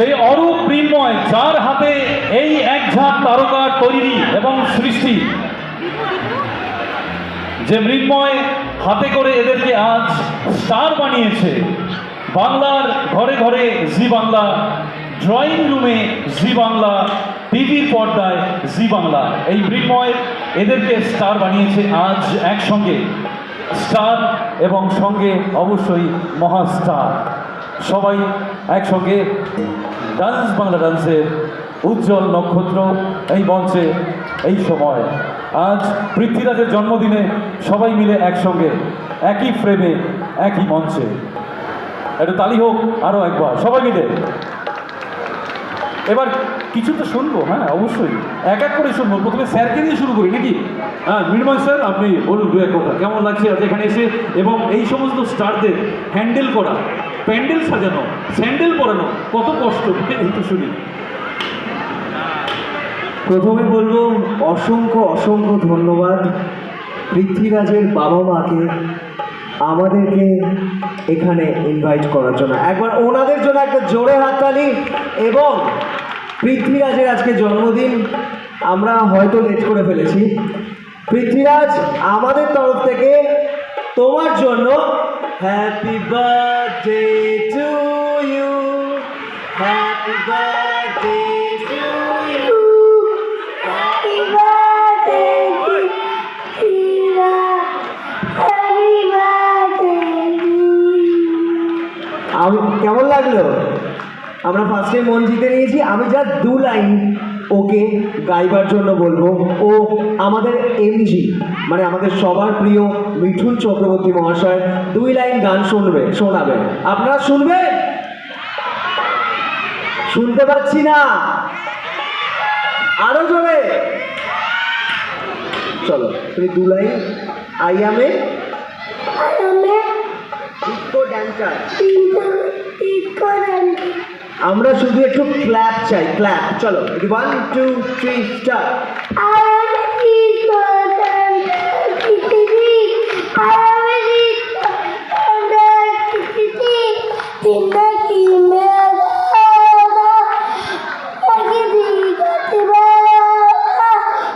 সেই অরূপ মৃন্ময় যার হাতে এই এক ঝাঁক তারকার তৈরি এবং সৃষ্টি, যে মৃন্ময় হাতে করে এদেরকে আজ স্টার বানিয়েছে। বাংলার ঘরে ঘরে জি বাংলা, ড্রয়িং রুমে জি বাংলা, টিভির পর্দায় জি বাংলা। এই মৃন্ময় এদেরকে স্টার বানিয়েছে আজ একসঙ্গে। স্টার এবং সঙ্গে অবশ্যই মহাস্টার, সবাই একসঙ্গে ডান্স বাংলা ডান্সের উজ্জ্বল নক্ষত্র এই মঞ্চে এই সময়। আজ পৃথ্বীরাজের জন্মদিনে সবাই মিলে একসঙ্গে একই ফ্রেমে একই মঞ্চে। একটু তালি হোক আরও একবার সবাই মিলে। এবার কিছু তো শুনবো, হ্যাঁ অবশ্যই এক এক করে শুনবো। প্রথমে স্যারকে দিয়ে শুরু করি নাকি? হ্যাঁ মৃন্ময় স্যার, আপনি বলুন দু এক কথা, কেমন লাগছে আজ এখানে এসে এবং এই সমস্ত স্টারদের হ্যান্ডেল করা, প্যান্ডেল সাজানো, স্যান্ডেল পরানো, কত কষ্ট একটু শুনি। প্রথমে বলবো অসংখ্য অসংখ্য ধন্যবাদ পৃথ্বীরাজের বাবা মাকে আমাদেরকে এখানে ইনভাইট করার জন্য। একবার ওনাদের জন্য একটা জোরে হাততালি। এবং পৃথ্বীরাজের আজকে জন্মদিন, আমরা হয়তো লেট করে ফেলেছি। পৃথ্বীরাজ, আমাদের তরফ থেকে তোমার জন্য happy birthday to you, happy birthday to you. কেমন লাগলো? আমরা ফার্স্টে মন জিতে নিয়েছি। আমি যা দু লাইন ওকে গাইবার জন্য বলবো। ও আমাদের এমজি, মানে আমাদের সবার প্রিয় মিঠুন চক্রবর্তী মহাশয় 2 লাইন গান শোনাবে। আপনারা শুনবেন? শুনতে পাচ্ছি না, আরো জোরে। চলো তুমি 2 line. I M A disco dancer. আমরা শুধু একটু ক্ল্যাপ চাই, ক্ল্যাপ। চলো 1 2 3 স্টার্ট।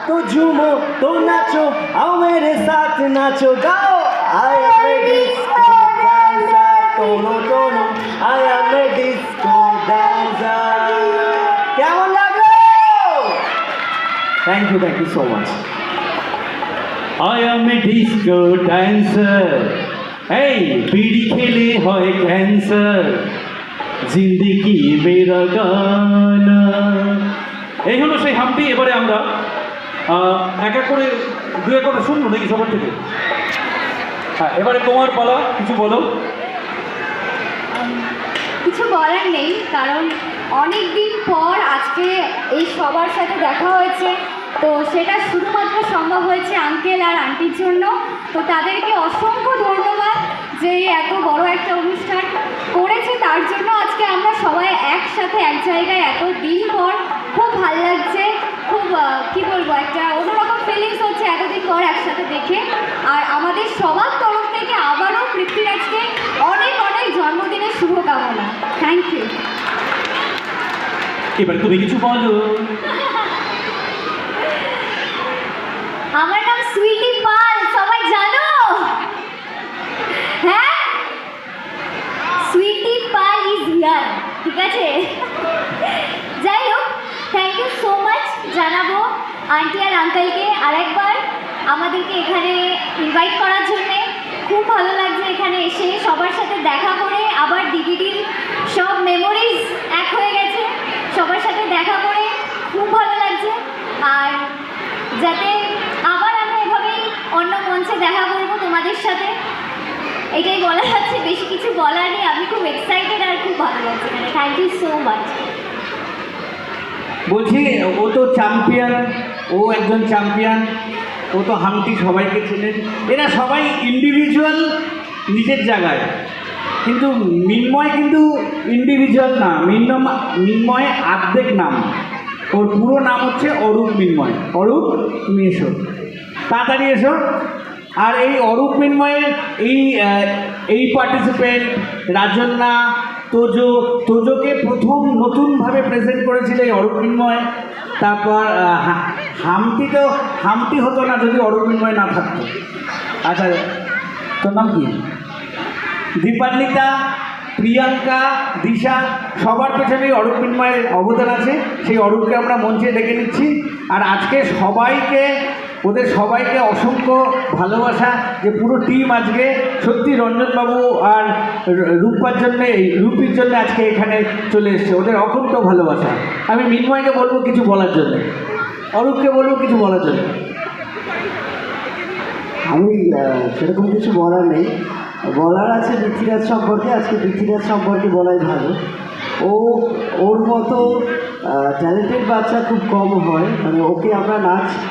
तो झूमो तो नाचो, आओ मेरे साथ नाचो गाओ। I am a disco dancer, tono tono, I am a disco dancer. কেমন লাগলো? Thank you so much. I am a disco dancer, এই বিড়ি খেলে হয় ক্যান্সার, জিন্দেগি মেরা গানা। এই হলো সেই হাম্পি। এবারে আমরা এক এক করে দু এক কথা শুনবো নাকি সবার থেকে? হ্যাঁ, এবারে তোমার পালা, কিছু বলো। কিছু বলার নেই, কারণ অনেক দিন পর আজকে এই সবার সাথে দেখা হয়েছে। তো সেটা শুধুমাত্র সম্ভব হয়েছে আঙ্কেল আর আন্টির জন্য। তো তাদেরকে অসংখ্য ধন্যবাদ যে এত বড় একটা অনুষ্ঠান করেছে, তার জন্য আজকে আমরা সবাই একসাথে এক জায়গায় এত দিন পর। খুব ভালো লাগছে, খুব কী বলবো, একটা অন্যরকম ফিলিংস হচ্ছে এতদিন পর একসাথে দেখে। আর আমাদের সবার তরফ থেকে আবারও পৃথ্বীরাজকে অনেক অনেক জন্মদিনের শুভকামনা। Thank you. এবার তুমি কিছু বলো। আমার নাম সুইটি পাল, সবাই জানো? হ্যাঁ, সুইটি পাল ইজ হিয়ার, ঠিক আছে? যাই হোক, থ্যাংক ইউ সো মাচ জানাবো আন্টি আর আঙ্কেলকে আরেকবার আমাদেরকে এখানে ইনভাইট করার জন্যে। খুব ভালো লাগছে এখানে এসে সবার সাথে দেখা করে। আবার ডিভিডির সব মেমোরিজ এক হয়ে গেছে, সবার সাথে দেখা করে খুব ভালো লাগছে। আর যাতে আবার আমরা এভাবেই অন্য মঞ্চে দেখা করবো তোমাদের সাথে, এটাই বলা যাচ্ছে। বেশি কিছু বলার নেই, আমি খুব এক্সাইটেড আর খুব ভালো লাগছে। Thank you so much. বলছি, ও তো চ্যাম্পিয়ন, ও একজন চ্যাম্পিয়ন, ও তো হামটি সবাইকে চেনেন। এরা সবাই ইন্ডিভিজুয়াল নিজের জায়গায়, কিন্তু মৃন্ময় কিন্তু ইন্ডিভিজুয়াল না। মৃন্ময় আর্ধেক নাম, ওর পুরো নাম হচ্ছে অরূপ মৃন্ময়। অরূপ, তুমি এসো, তাড়াতাড়ি এসো। আর এই অরূপ মৃন্ময়ের এই পার্টিসিপেন্ট রাজন্যা, তোজোকে প্রথম নতুনভাবে প্রেজেন্ট করেছিল এই অরূপ মিন্ময়। তারপর হামটি হতো না যদি অরূপ মিন্ময় না থাকতো। আচ্ছা, তোর নাম কি? দীপান্বিতা, প্রিয়াঙ্কা, দিশা, সবার পেছনেই অরূপ মিন্ময়ের অবদান আছে। সেই অরূপকে আমরা মঞ্চে ডেকে নিচ্ছি। আর আজকে ওদের সবাইকে অসংখ্য ভালোবাসা, যে পুরো টিম আজকে সত্যি রঞ্জনবাবু আর রূপির জন্য আজকে এখানে চলে এসছে, ওদের অকুণ্ঠ ভালোবাসা। আমি মিন্ময়কে বলবো কিছু বলার জন্য, অরূপকে বলবো কিছু বলার জন্য। আমি সেরকম কিছু বলার নেই, বলার আছে পৃথ্বীরাজ সম্পর্কে। আজকে পৃথ্বীরাজ সম্পর্কে বলাই ভালো। ওর মতো ট্যালেন্টেড বাচ্চা খুব কম হয়, মানে ওকে আমরা নাচ